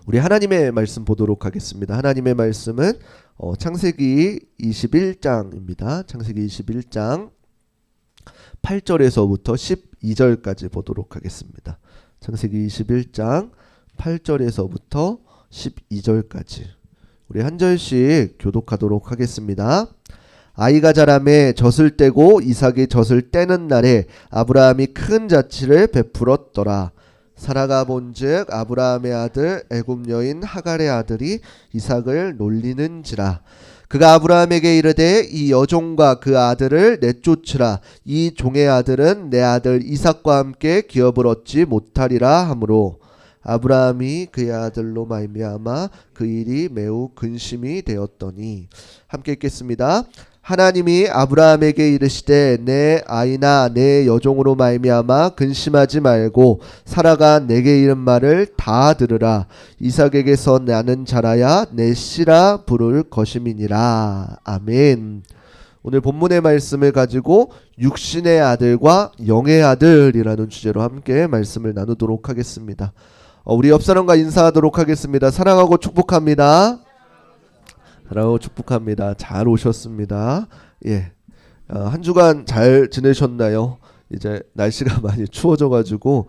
우리 하나님의 말씀 보도록 하겠습니다. 하나님의 말씀은 창세기 21장입니다. 창세기 21장 8절에서부터 12절까지 보도록 하겠습니다. 창세기 21장 8절에서부터 12절까지 우리 한 절씩 교독하도록 하겠습니다. 아이가 자라매 젖을 떼고 이삭이 젖을 떼는 날에 아브라함이 큰 자치를 베풀었더라. 사라가 본즉 아브라함의 아들 애굽 여인 하갈의 아들이 이삭을 놀리는지라. 그가 아브라함에게 이르되 이 여종과 그 아들을 내쫓으라. 이 종의 아들은 내 아들 이삭과 함께 기업을 얻지 못하리라 하므로 아브라함이 그의 아들로 말미암아 그 일이 매우 근심이 되었더니. 함께 읽겠습니다. 하나님이 아브라함에게 이르시되 내 아이나 내 여종으로 말미암아 근심하지 말고 사라가 내게 이른 말을 다 들으라. 이삭에게서 나는 자라야 내 씨라 부를 것임이니라. 아멘. 오늘 본문의 말씀을 가지고 육신의 아들과 영의 아들이라는 주제로 함께 말씀을 나누도록 하겠습니다. 우리 옆사람과 인사하도록 하겠습니다. 사랑하고 축복합니다. 사랑하고 축복합니다. 잘 오셨습니다. 예, 한 주간 잘 지내셨나요? 이제 날씨가 많이 추워져가지고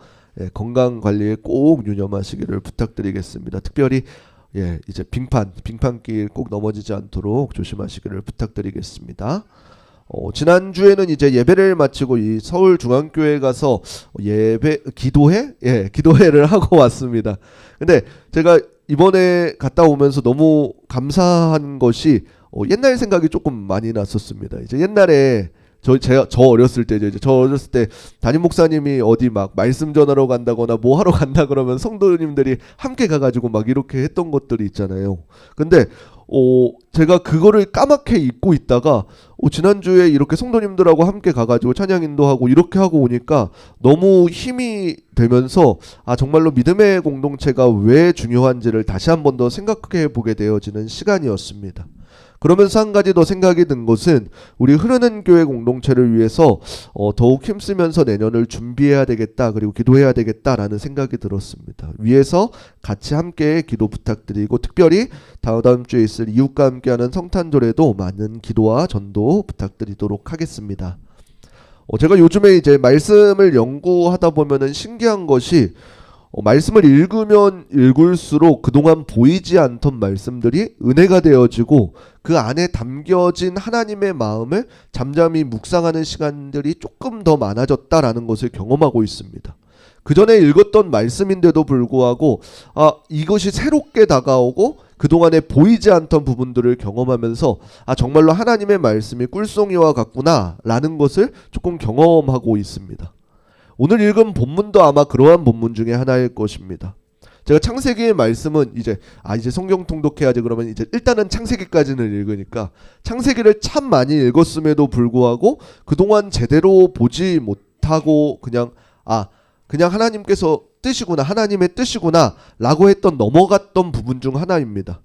건강 관리에 꼭 유념하시기를 부탁드리겠습니다. 특별히 이제 빙판길 꼭 넘어지지 않도록 조심하시기를 부탁드리겠습니다. 지난주에는 이제 예배를 마치고 이 서울중앙교회 가서 기도회를 하고 왔습니다. 근데 제가 이번에 갔다 오면서 너무 감사한 것이 옛날 생각이 조금 많이 났었습니다. 이제 옛날에 저 어렸을 때 담임 목사님이 어디 막 말씀 전하러 간다거나 뭐 하러 간다 그러면 성도님들이 함께 가가지고 막 이렇게 했던 것들이 있잖아요. 근데 제가 그거를 까맣게 잊고 있다가 지난주에 이렇게 성도님들하고 함께 가가지고 찬양 인도하고 이렇게 하고 오니까 너무 힘이 되면서 정말로 믿음의 공동체가 왜 중요한지를 다시 한 번 더 생각해 보게 되어지는 시간이었습니다. 그러면서 한 가지 더 생각이 든 것은 우리 흐르는 교회 공동체를 위해서 더욱 힘쓰면서 내년을 준비해야 되겠다, 그리고 기도해야 되겠다라는 생각이 들었습니다. 위에서 같이 함께 기도 부탁드리고 특별히 다음 주에 있을 이웃과 함께하는 성탄절에도 많은 기도와 전도 부탁드리도록 하겠습니다. 제가 요즘에 이제 말씀을 연구하다 보면은 신기한 것이 말씀을 읽으면 읽을수록 그동안 보이지 않던 말씀들이 은혜가 되어지고 그 안에 담겨진 하나님의 마음을 잠잠히 묵상하는 시간들이 조금 더 많아졌다라는 것을 경험하고 있습니다. 그 전에 읽었던 말씀인데도 불구하고 이것이 새롭게 다가오고 그동안에 보이지 않던 부분들을 경험하면서 정말로 하나님의 말씀이 꿀송이와 같구나 라는 것을 조금 경험하고 있습니다. 오늘 읽은 본문도 아마 그러한 본문 중에 하나일 것입니다. 제가 창세기의 말씀은 이제 성경 통독해야지 그러면 이제 일단은 창세기까지는 읽으니까 창세기를 참 많이 읽었음에도 불구하고 그동안 제대로 보지 못하고 그냥 하나님께서 뜻이구나, 하나님의 뜻이구나 라고 했던 넘어갔던 부분 중 하나입니다.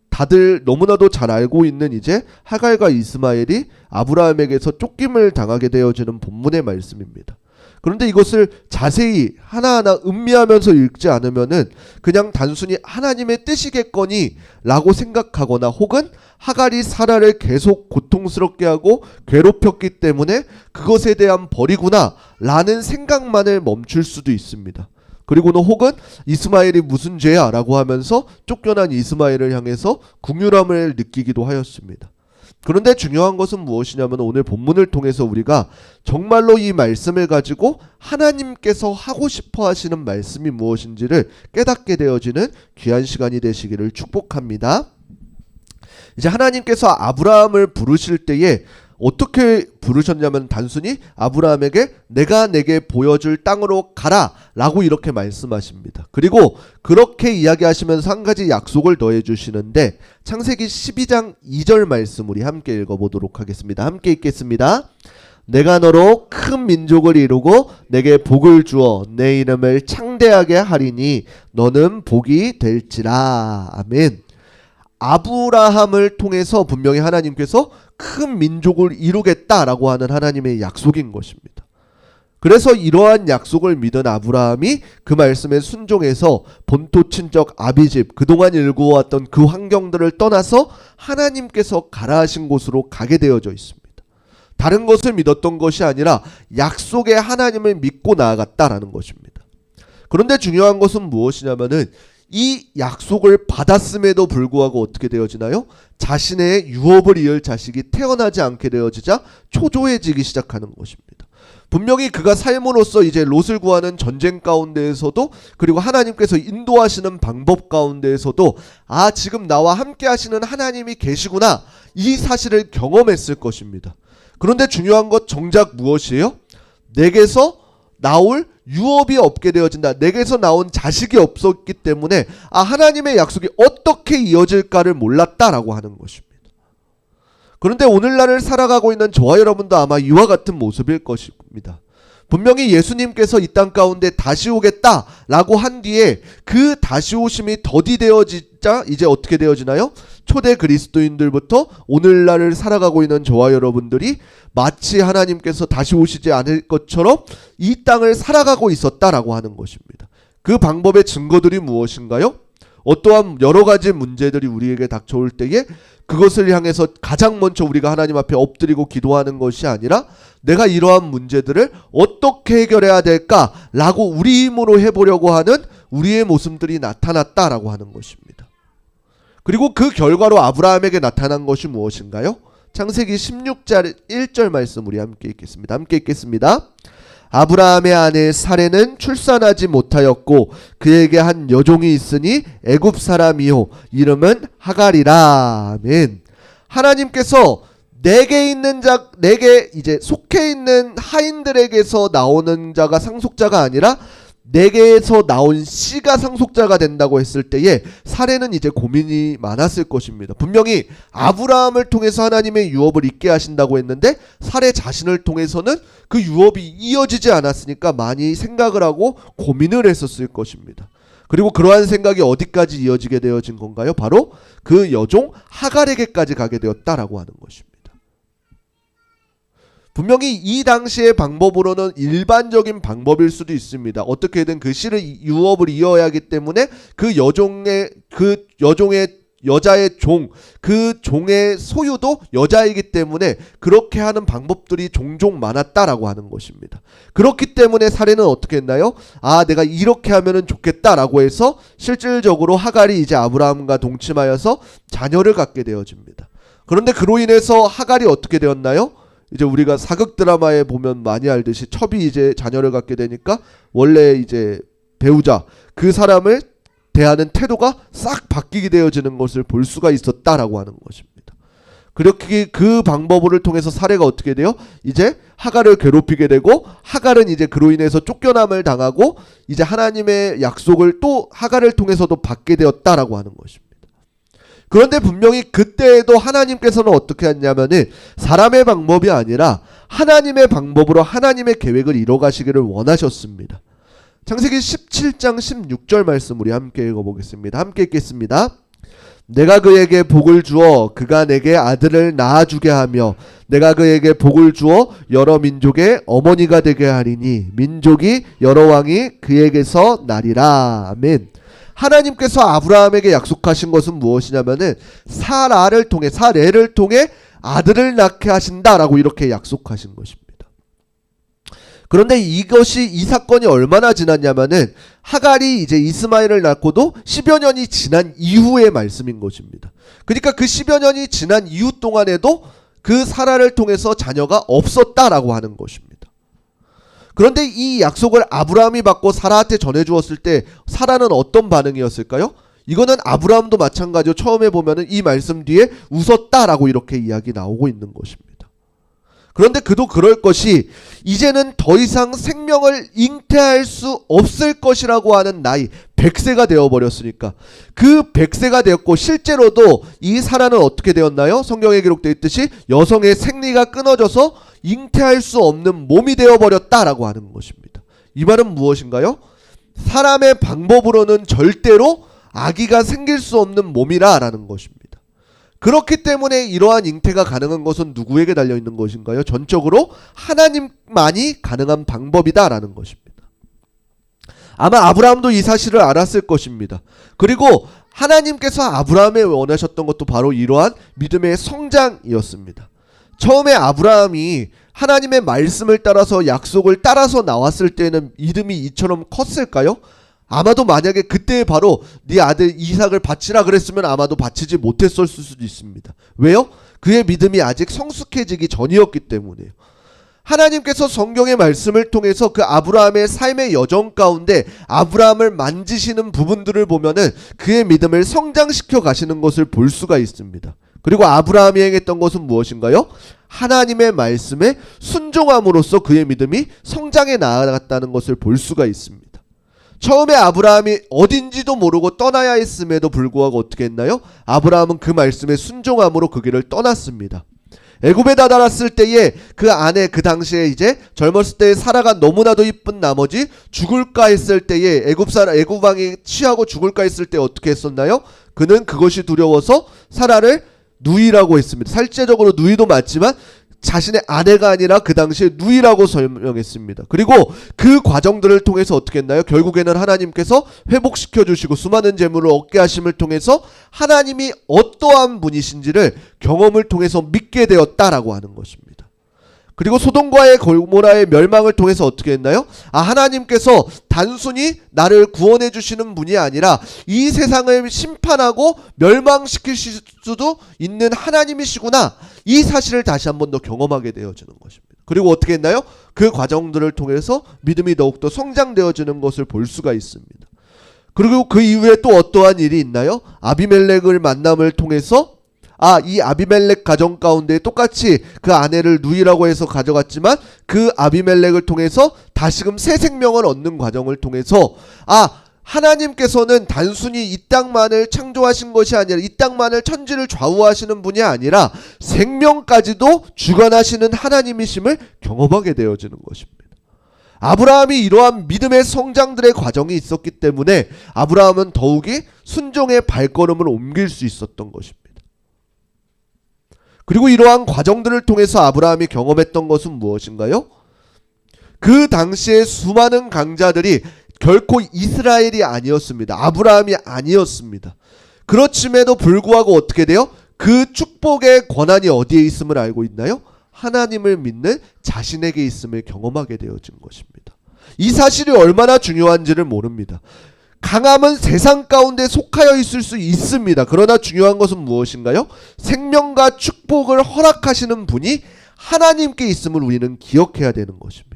다들 너무나도 잘 알고 있는 이제 하갈과 이스마엘이 아브라함에게서 쫓김을 당하게 되어지는 본문의 말씀입니다. 그런데 이것을 자세히 하나하나 음미하면서 읽지 않으면은 그냥 단순히 하나님의 뜻이겠거니 라고 생각하거나 혹은 하갈이 사라를 계속 고통스럽게 하고 괴롭혔기 때문에 그것에 대한 벌이구나 라는 생각만을 멈출 수도 있습니다. 그리고는 혹은 이스마엘이 무슨 죄야 라고 하면서 쫓겨난 이스마엘을 향해서 긍휼함을 느끼기도 하였습니다. 그런데 중요한 것은 무엇이냐면 오늘 본문을 통해서 우리가 정말로 이 말씀을 가지고 하나님께서 하고 싶어 하시는 말씀이 무엇인지를 깨닫게 되어지는 귀한 시간이 되시기를 축복합니다. 이제 하나님께서 아브라함을 부르실 때에 어떻게 부르셨냐면 단순히 아브라함에게 내가 내게 보여줄 땅으로 가라 라고 이렇게 말씀하십니다. 그리고 그렇게 이야기하시면서 한 가지 약속을 더해 주시는데 창세기 12장 2절 말씀 우리 함께 읽어보도록 하겠습니다. 함께 읽겠습니다. 내가 너로 큰 민족을 이루고 내게 복을 주어 내 이름을 창대하게 하리니 너는 복이 될지라. 아멘. 아브라함을 통해서 분명히 하나님께서 큰 민족을 이루겠다라고 하는 하나님의 약속인 것입니다. 그래서 이러한 약속을 믿은 아브라함이 그 말씀에 순종해서 본토 친척 아비집, 그동안 일구어왔던 그 환경들을 떠나서 하나님께서 가라 하신 곳으로 가게 되어져 있습니다. 다른 것을 믿었던 것이 아니라 약속의 하나님을 믿고 나아갔다라는 것입니다. 그런데 중요한 것은 무엇이냐면은 이 약속을 받았음에도 불구하고 어떻게 되어지나요? 자신의 유업을 이을 자식이 태어나지 않게 되어지자 초조해지기 시작하는 것입니다. 분명히 그가 삶으로써 이제 롯을 구하는 전쟁 가운데에서도, 그리고 하나님께서 인도하시는 방법 가운데에서도 지금 나와 함께 하시는 하나님이 계시구나, 이 사실을 경험했을 것입니다. 그런데 중요한 것 정작 무엇이에요? 내게서 나올 유업이 없게 되어진다. 내게서 나온 자식이 없었기 때문에 하나님의 약속이 어떻게 이어질까를 몰랐다라고 하는 것입니다. 그런데 오늘날을 살아가고 있는 저와 여러분도 아마 이와 같은 모습일 것입니다. 분명히 예수님께서 이 땅 가운데 다시 오겠다라고 한 뒤에 그 다시 오심이 더디되어지자 이제 어떻게 되어지나요? 초대 그리스도인들부터 오늘날을 살아가고 있는 저와 여러분들이 마치 하나님께서 다시 오시지 않을 것처럼 이 땅을 살아가고 있었다라고 하는 것입니다. 그 방법의 증거들이 무엇인가요? 어떠한 여러 가지 문제들이 우리에게 닥쳐올 때에 그것을 향해서 가장 먼저 우리가 하나님 앞에 엎드리고 기도하는 것이 아니라 내가 이러한 문제들을 어떻게 해결해야 될까라고 우리 힘으로 해보려고 하는 우리의 모습들이 나타났다라고 하는 것입니다. 그리고 그 결과로 아브라함에게 나타난 것이 무엇인가요? 창세기 16장 1절 말씀 우리 함께 읽겠습니다. 함께 읽겠습니다. 아브라함의 아내 사레는 출산하지 못하였고 그에게 한 여종이 있으니 애굽 사람이요 이름은 하갈이라. 아멘. 하나님께서 내게 있는 자, 내게 이제 속해 있는 하인들에게서 나오는 자가 상속자가 아니라 내게서 나온 씨가 상속자가 된다고 했을 때에 사례는 이제 고민이 많았을 것입니다. 분명히 아브라함을 통해서 하나님의 유업을 잇게 하신다고 했는데 사례 자신을 통해서는 그 유업이 이어지지 않았으니까 많이 생각을 하고 고민을 했었을 것입니다. 그리고 그러한 생각이 어디까지 이어지게 되어진 건가요? 바로 그 여종 하갈에게까지 가게 되었다라고 하는 것입니다. 분명히 이 당시의 방법으로는 일반적인 방법일 수도 있습니다. 어떻게든 그 씨를 유업을 이어야 하기 때문에 그 여종의 여자의 종, 그 종의 소유도 여자이기 때문에 그렇게 하는 방법들이 종종 많았다라고 하는 것입니다. 그렇기 때문에 사례는 어떻게 했나요? 내가 이렇게 하면은 좋겠다라고 해서 실질적으로 하갈이 이제 아브라함과 동침하여서 자녀를 갖게 되어집니다. 그런데 그로 인해서 하갈이 어떻게 되었나요? 이제 우리가 사극 드라마에 보면 많이 알듯이 첩이 이제 자녀를 갖게 되니까 원래 이제 배우자 그 사람을 대하는 태도가 싹 바뀌게 되어지는 것을 볼 수가 있었다라고 하는 것입니다. 그렇게 그 방법을 통해서 사례가 어떻게 돼요? 이제 하갈을 괴롭히게 되고 하갈은 이제 그로 인해서 쫓겨남을 당하고 이제 하나님의 약속을 또 하갈을 통해서도 받게 되었다라고 하는 것입니다. 그런데 분명히 그때에도 하나님께서는 어떻게 했냐면은 사람의 방법이 아니라 하나님의 방법으로 하나님의 계획을 이뤄가시기를 원하셨습니다. 창세기 17장 16절 말씀 우리 함께 읽어보겠습니다. 함께 읽겠습니다. 내가 그에게 복을 주어 그가 내게 아들을 낳아주게 하며 내가 그에게 복을 주어 여러 민족의 어머니가 되게 하리니 민족이 여러 왕이 그에게서 나리라. 아멘. 하나님께서 아브라함에게 약속하신 것은 무엇이냐면은 사레를 통해 아들을 낳게 하신다라고 이렇게 약속하신 것입니다. 그런데 이 사건이 얼마나 지났냐면은 하갈이 이제 이스마엘을 낳고도 10여 년이 지난 이후의 말씀인 것입니다. 그러니까 그 10여 년이 지난 이후 동안에도 그 사라를 통해서 자녀가 없었다라고 하는 것입니다. 그런데 이 약속을 아브라함이 받고 사라한테 전해주었을 때 사라는 어떤 반응이었을까요? 이거는 아브라함도 마찬가지로 처음에 보면은 이 말씀 뒤에 웃었다라고 이렇게 이야기 나오고 있는 것입니다. 그런데 그도 그럴 것이 이제는 더 이상 생명을 잉태할 수 없을 것이라고 하는 나이 100세가 되어버렸으니까 그 100세가 되었고 실제로도 이 사라는 어떻게 되었나요? 성경에 기록되어 있듯이 여성의 생리가 끊어져서 잉태할 수 없는 몸이 되어버렸다라고 하는 것입니다. 이 말은 무엇인가요? 사람의 방법으로는 절대로 아기가 생길 수 없는 몸이라는 것입니다. 그렇기 때문에 이러한 잉태가 가능한 것은 누구에게 달려있는 것인가요? 전적으로 하나님만이 가능한 방법이다라는 것입니다. 아마 아브라함도 이 사실을 알았을 것입니다. 그리고 하나님께서 아브라함에 원하셨던 것도 바로 이러한 믿음의 성장이었습니다. 처음에 아브라함이 하나님의 말씀을 따라서 약속을 따라서 나왔을 때는 믿음이 이처럼 컸을까요? 아마도 만약에 그때 바로 네 아들 이삭을 바치라 그랬으면 아마도 바치지 못했을 수도 있습니다. 왜요? 그의 믿음이 아직 성숙해지기 전이었기 때문이에요. 하나님께서 성경의 말씀을 통해서 그 아브라함의 삶의 여정 가운데 아브라함을 만지시는 부분들을 보면은 그의 믿음을 성장시켜 가시는 것을 볼 수가 있습니다. 그리고 아브라함이 행했던 것은 무엇인가요? 하나님의 말씀에 순종함으로써 그의 믿음이 성장해 나아갔다는 것을 볼 수가 있습니다. 처음에 아브라함이 어딘지도 모르고 떠나야 했음에도 불구하고 어떻게 했나요? 아브라함은 그 말씀에 순종함으로 그 길을 떠났습니다. 애굽에 다다랐을 때에 그 아내, 그 당시에 이제 젊었을 때 사라가 너무나도 이쁜 나머지 죽을까 했을 때에 애굽 왕이 취하고 죽을까 했을 때 어떻게 했었나요? 그는 그것이 두려워서 사라를 누이라고 했습니다. 실제적으로 누이도 맞지만 자신의 아내가 아니라 그 당시에 누이라고 설명했습니다. 그리고 그 과정들을 통해서 어떻게 했나요? 결국에는 하나님께서 회복시켜 주시고 수많은 재물을 얻게 하심을 통해서 하나님이 어떠한 분이신지를 경험을 통해서 믿게 되었다라고 하는 것입니다. 그리고 소돔과의 고모라의 멸망을 통해서 어떻게 했나요? 하나님께서 단순히 나를 구원해 주시는 분이 아니라 이 세상을 심판하고 멸망시킬 수도 있는 하나님이시구나, 이 사실을 다시 한 번 더 경험하게 되어지는 것입니다. 그리고 어떻게 했나요? 그 과정들을 통해서 믿음이 더욱더 성장되어지는 것을 볼 수가 있습니다. 그리고 그 이후에 또 어떠한 일이 있나요? 아비멜렉을 만남을 통해서 이 아비멜렉 가정 가운데 똑같이 그 아내를 누이라고 해서 가져갔지만 그 아비멜렉을 통해서 다시금 새 생명을 얻는 과정을 통해서 하나님께서는 단순히 이 땅만을 창조하신 것이 아니라 이 땅만을 천지를 좌우하시는 분이 아니라 생명까지도 주관하시는 하나님이심을 경험하게 되어지는 것입니다. 아브라함이 이러한 믿음의 성장들의 과정이 있었기 때문에 아브라함은 더욱이 순종의 발걸음을 옮길 수 있었던 것입니다. 그리고 이러한 과정들을 통해서 아브라함이 경험했던 것은 무엇인가요? 그 당시에 수많은 강자들이 결코 이스라엘이 아니었습니다. 아브라함이 아니었습니다. 그렇음에도 불구하고 어떻게 돼요? 그 축복의 권한이 어디에 있음을 알고 있나요? 하나님을 믿는 자신에게 있음을 경험하게 되어진 것입니다. 이 사실이 얼마나 중요한지를 모릅니다. 강함은 세상 가운데 속하여 있을 수 있습니다. 그러나 중요한 것은 무엇인가요? 생명과 축복을 허락하시는 분이 하나님께 있음을 우리는 기억해야 되는 것입니다.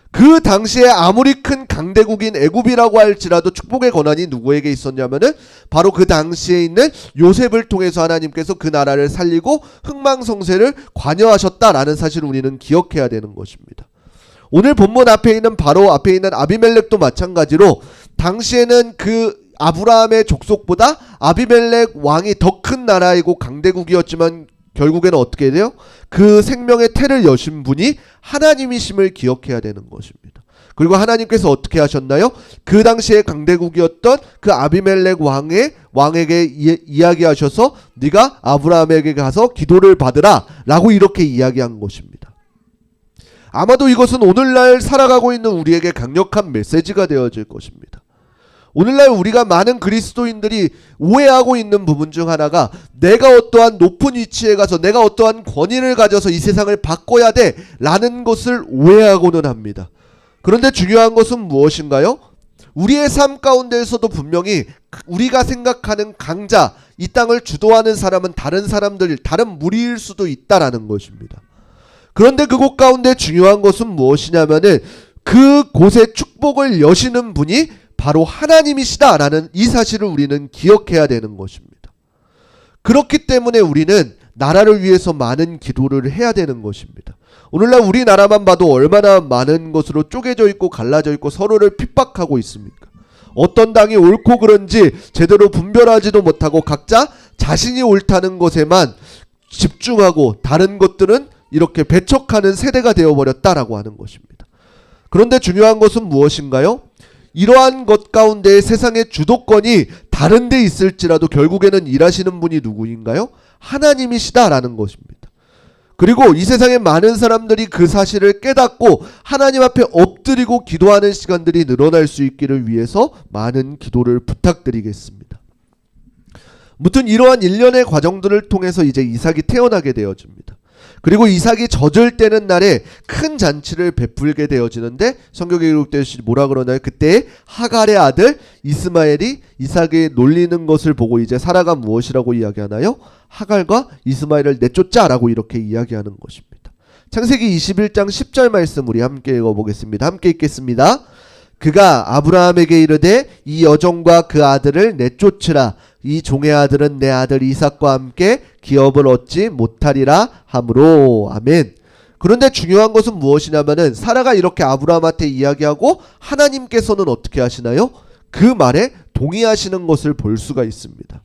그 당시에 아무리 큰 강대국인 애굽이라고 할지라도 축복의 권한이 누구에게 있었냐면은 바로 그 당시에 있는 요셉을 통해서 하나님께서 그 나라를 살리고 흥망성쇠를 관여하셨다라는 사실을 우리는 기억해야 되는 것입니다. 오늘 본문 앞에 있는 바로 앞에 있는 아비멜렉도 마찬가지로 당시에는 그 아브라함의 족속보다 아비멜렉 왕이 더 큰 나라이고 강대국이었지만 결국에는 어떻게 돼요? 그 생명의 태를 여신 분이 하나님이심을 기억해야 되는 것입니다. 그리고 하나님께서 어떻게 하셨나요? 그 당시에 강대국이었던 그 아비멜렉 왕에게 이야기하셔서 네가 아브라함에게 가서 기도를 받으라 라고 이렇게 이야기한 것입니다. 아마도 이것은 오늘날 살아가고 있는 우리에게 강력한 메시지가 되어질 것입니다. 오늘날 우리가 많은 그리스도인들이 오해하고 있는 부분 중 하나가 내가 어떠한 높은 위치에 가서 내가 어떠한 권위를 가져서 이 세상을 바꿔야 돼 라는 것을 오해하고는 합니다. 그런데 중요한 것은 무엇인가요? 우리의 삶 가운데에서도 분명히 우리가 생각하는 강자, 이 땅을 주도하는 사람은 다른 사람들, 다른 무리일 수도 있다라는 것입니다. 그런데 그곳 가운데 중요한 것은 무엇이냐면은 그곳에 축복을 여시는 분이 바로 하나님이시다라는 이 사실을 우리는 기억해야 되는 것입니다. 그렇기 때문에 우리는 나라를 위해서 많은 기도를 해야 되는 것입니다. 오늘날 우리나라만 봐도 얼마나 많은 것으로 쪼개져 있고 갈라져 있고 서로를 핍박하고 있습니까? 어떤 당이 옳고 그른지 제대로 분별하지도 못하고 각자 자신이 옳다는 것에만 집중하고 다른 것들은 이렇게 배척하는 세대가 되어버렸다라고 하는 것입니다. 그런데 중요한 것은 무엇인가요? 이러한 것 가운데 세상의 주도권이 다른 데 있을지라도 결국에는 일하시는 분이 누구인가요? 하나님이시다라는 것입니다. 그리고 이 세상의 많은 사람들이 그 사실을 깨닫고 하나님 앞에 엎드리고 기도하는 시간들이 늘어날 수 있기를 위해서 많은 기도를 부탁드리겠습니다. 무튼 이러한 일련의 과정들을 통해서 이제 이삭이 태어나게 되어집니다. 그리고 이삭이 젖을 떼는 날에 큰 잔치를 베풀게 되어지는데 성경에 기록되듯이 뭐라 그러나요? 그때 하갈의 아들 이스마엘이 이삭이 놀리는 것을 보고 이제 사라가 무엇이라고 이야기하나요? 하갈과 이스마엘을 내쫓자라고 이렇게 이야기하는 것입니다. 창세기 21장 10절 말씀 우리 함께 읽어보겠습니다. 함께 읽겠습니다. 그가 아브라함에게 이르되 이 여종과 그 아들을 내쫓으라. 이 종의 아들은 내 아들 이삭과 함께 기업을 얻지 못하리라 하므로. 아멘. 그런데 중요한 것은 무엇이냐면은 사라가 이렇게 아브라함한테 이야기하고 하나님께서는 어떻게 하시나요? 그 말에 동의하시는 것을 볼 수가 있습니다.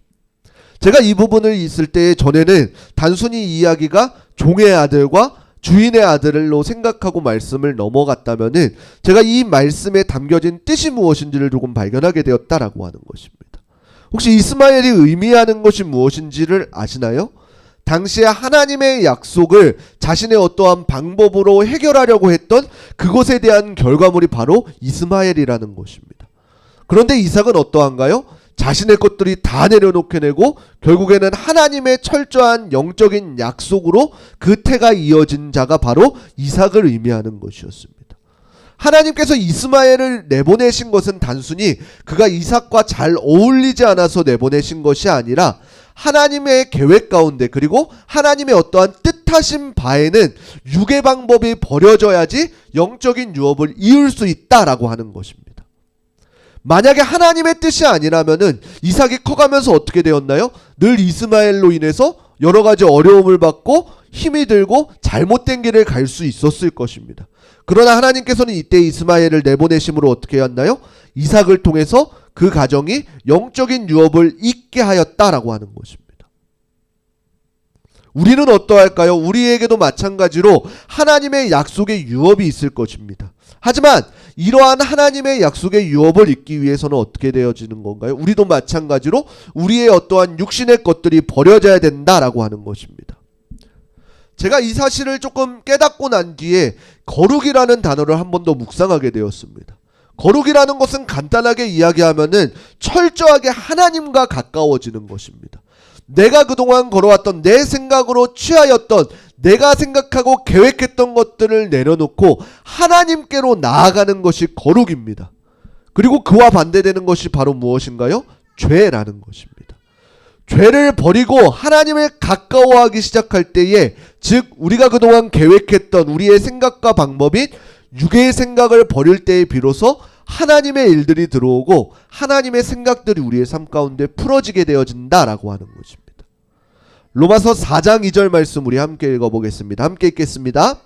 제가 이 부분을 있을 때 전에는 단순히 이야기가 종의 아들과 주인의 아들로 생각하고 말씀을 넘어갔다면은 제가 이 말씀에 담겨진 뜻이 무엇인지를 조금 발견하게 되었다라고 하는 것입니다. 혹시 이스마엘이 의미하는 것이 무엇인지를 아시나요? 당시에 하나님의 약속을 자신의 어떠한 방법으로 해결하려고 했던 그것에 대한 결과물이 바로 이스마엘이라는 것입니다. 그런데 이삭은 어떠한가요? 자신의 것들이 다 내려놓게 결국에는 하나님의 철저한 영적인 약속으로 그 태가 이어진 자가 바로 이삭을 의미하는 것이었습니다. 하나님께서 이스마엘을 내보내신 것은 단순히 그가 이삭과 잘 어울리지 않아서 내보내신 것이 아니라 하나님의 계획 가운데 그리고 하나님의 어떠한 뜻하신 바에는 육의 방법이 버려져야지 영적인 유업을 이을 수 있다라고 하는 것입니다. 만약에 하나님의 뜻이 아니라면은 이삭이 커가면서 어떻게 되었나요? 늘 이스마엘로 인해서 여러 가지 어려움을 받고 힘이 들고 잘못된 길을 갈 수 있었을 것입니다. 그러나 하나님께서는 이때 이스마엘을 내보내심으로 어떻게 했나요? 이삭을 통해서 그 가정이 영적인 유업을 잇게 하였다라고 하는 것입니다. 우리는 어떠할까요? 우리에게도 마찬가지로 하나님의 약속의 유업이 있을 것입니다. 하지만 이러한 하나님의 약속의 유업을 잇기 위해서는 어떻게 되어지는 건가요? 우리도 마찬가지로 우리의 어떠한 육신의 것들이 버려져야 된다라고 하는 것입니다. 제가 이 사실을 조금 깨닫고 난 뒤에 거룩이라는 단어를 한 번 더 묵상하게 되었습니다. 거룩이라는 것은 간단하게 이야기하면은 철저하게 하나님과 가까워지는 것입니다. 내가 그동안 걸어왔던 내 생각으로 취하였던 내가 생각하고 계획했던 것들을 내려놓고 하나님께로 나아가는 것이 거룩입니다. 그리고 그와 반대되는 것이 바로 무엇인가요? 죄라는 것입니다. 죄를 버리고 하나님을 가까워하기 시작할 때에 즉 우리가 그동안 계획했던 우리의 생각과 방법인 육의 생각을 버릴 때에 비로소 하나님의 일들이 들어오고 하나님의 생각들이 우리의 삶 가운데 풀어지게 되어진다라고 하는 것입니다. 로마서 4장 2절 말씀 우리 함께 읽어보겠습니다. 함께 읽겠습니다.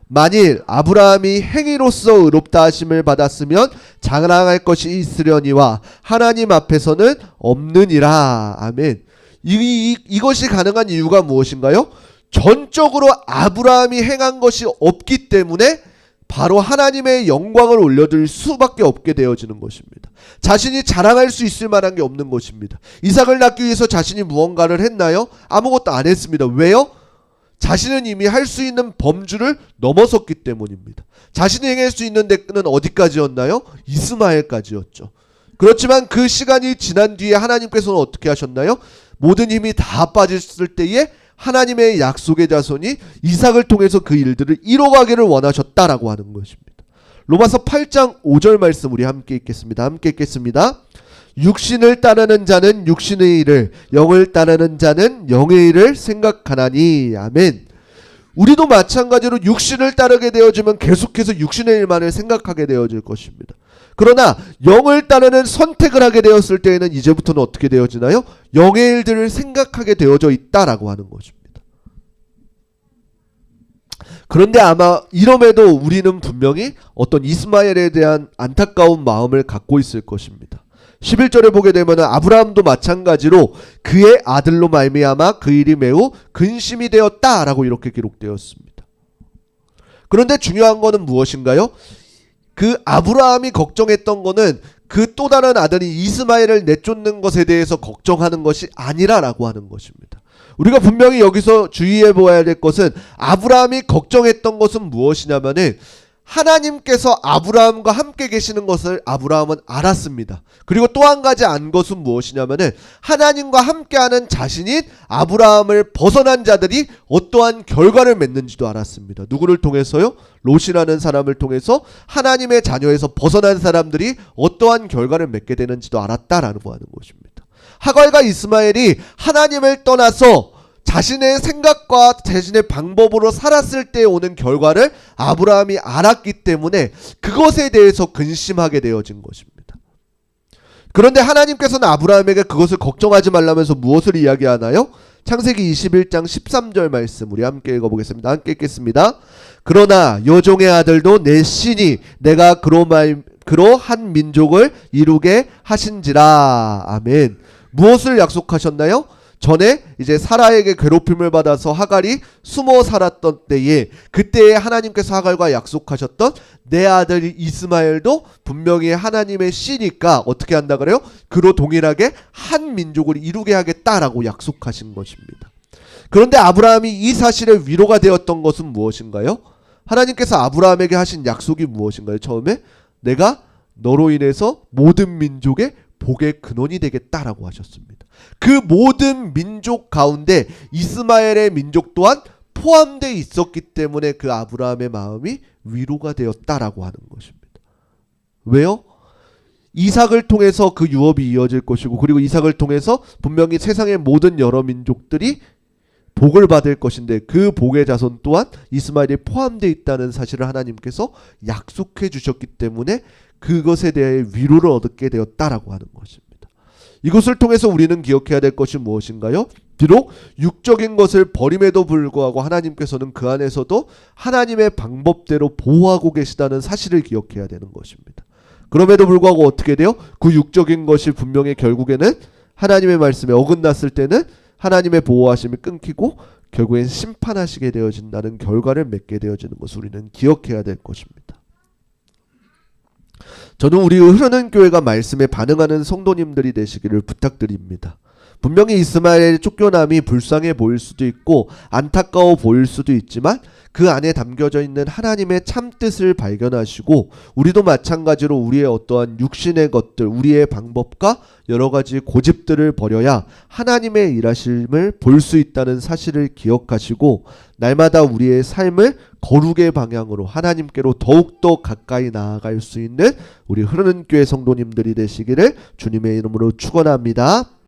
만일 아브라함이 행위로서 의롭다 하심을 받았으면 자랑할 것이 있으려니와 하나님 앞에서는 없느니라. 아멘. 이것이 가능한 이유가 무엇인가요? 전적으로 아브라함이 행한 것이 없기 때문에 바로 하나님의 영광을 올려드릴 수밖에 없게 되어지는 것입니다. 자신이 자랑할 수 있을 만한 게 없는 것입니다. 이삭을 낳기 위해서 자신이 무언가를 했나요? 아무것도 안 했습니다. 왜요? 자신은 이미 할 수 있는 범주를 넘어섰기 때문입니다. 자신이 행할 수 있는 데는 어디까지였나요? 이스마엘까지였죠. 그렇지만 그 시간이 지난 뒤에 하나님께서는 어떻게 하셨나요? 모든 힘이 다 빠졌을 때에 하나님의 약속의 자손이 이삭을 통해서 그 일들을 이뤄가기를 원하셨다라고 하는 것입니다. 로마서 8장 5절 말씀 우리 함께 읽겠습니다. 함께 읽겠습니다. 육신을 따르는 자는 육신의 일을, 영을 따르는 자는 영의 일을 생각하나니. 아멘. 우리도 마찬가지로 육신을 따르게 되어지면 계속해서 육신의 일만을 생각하게 되어질 것입니다. 그러나 영을 따르는 선택을 하게 되었을 때에는 이제부터는 어떻게 되어지나요? 영의 일들을 생각하게 되어져 있다라고 하는 것입니다. 그런데 아마 이럼에도 우리는 분명히 어떤 이스마엘에 대한 안타까운 마음을 갖고 있을 것입니다. 11절에 보게 되면 아브라함도 마찬가지로 그의 아들로 말미암아 그 일이 매우 근심이 되었다라고 이렇게 기록되었습니다. 그런데 중요한 것은 무엇인가요? 그 아브라함이 걱정했던 것은 그 또 다른 아들이 이스마엘을 내쫓는 것에 대해서 걱정하는 것이 아니라라고 하는 것입니다. 우리가 분명히 여기서 주의해 보아야 될 것은 아브라함이 걱정했던 것은 무엇이냐면은 하나님께서 아브라함과 함께 계시는 것을 아브라함은 알았습니다. 그리고 또 한 가지 안 것은 무엇이냐면은 하나님과 함께하는 자신인 아브라함을 벗어난 자들이 어떠한 결과를 맺는지도 알았습니다. 누구를 통해서요? 롯이라는 사람을 통해서 하나님의 자녀에서 벗어난 사람들이 어떠한 결과를 맺게 되는지도 알았다라는 거 하는 것입니다. 하갈과 이스마엘이 하나님을 떠나서 자신의 생각과 자신의 방법으로 살았을 때 오는 결과를 아브라함이 알았기 때문에 그것에 대해서 근심하게 되어진 것입니다. 그런데 하나님께서는 아브라함에게 그것을 걱정하지 말라면서 무엇을 이야기하나요? 창세기 21장 13절 말씀 우리 함께 읽어보겠습니다. 함께 읽겠습니다. 그러나 여종의 아들도 내 신이 내가 그로 한 민족을 이루게 하신지라. 아멘. 무엇을 약속하셨나요? 전에 이제 사라에게 괴롭힘을 받아서 하갈이 숨어 살았던 때에 그때에 하나님께서 하갈과 약속하셨던 내 아들 이스마엘도 분명히 하나님의 씨니까 어떻게 한다 그래요? 그로 동일하게 한 민족을 이루게 하겠다라고 약속하신 것입니다. 그런데 아브라함이 이 사실에 위로가 되었던 것은 무엇인가요? 하나님께서 아브라함에게 하신 약속이 무엇인가요? 처음에 내가 너로 인해서 모든 민족의 복의 근원이 되겠다라고 하셨습니다. 그 모든 민족 가운데 이스마엘의 민족 또한 포함되어 있었기 때문에 그 아브라함의 마음이 위로가 되었다라고 하는 것입니다. 왜요? 이삭을 통해서 그 유업이 이어질 것이고 그리고 이삭을 통해서 분명히 세상의 모든 여러 민족들이 복을 받을 것인데 그 복의 자손 또한 이스마엘이 포함되어 있다는 사실을 하나님께서 약속해 주셨기 때문에 그것에 대해 위로를 얻게 되었다라고 하는 것입니다. 이것을 통해서 우리는 기억해야 될 것이 무엇인가요? 비록 육적인 것을 버림에도 불구하고 하나님께서는 그 안에서도 하나님의 방법대로 보호하고 계시다는 사실을 기억해야 되는 것입니다. 그럼에도 불구하고 어떻게 돼요? 그 육적인 것이 분명히 결국에는 하나님의 말씀에 어긋났을 때는 하나님의 보호하심이 끊기고 결국엔 심판하시게 되어진다는 결과를 맺게 되어지는 것을 우리는 기억해야 될 것입니다. 저는 우리 흐르는 교회가 말씀에 반응하는 성도님들이 되시기를 부탁드립니다. 분명히 이스마엘의 쫓겨남이 불쌍해 보일 수도 있고 안타까워 보일 수도 있지만 그 안에 담겨져 있는 하나님의 참뜻을 발견하시고 우리도 마찬가지로 우리의 어떠한 육신의 것들, 우리의 방법과 여러 가지 고집들을 버려야 하나님의 일하심을 볼 수 있다는 사실을 기억하시고 날마다 우리의 삶을 거룩의 방향으로 하나님께로 더욱더 가까이 나아갈 수 있는 우리 흐르는 교회 성도님들이 되시기를 주님의 이름으로 축원합니다.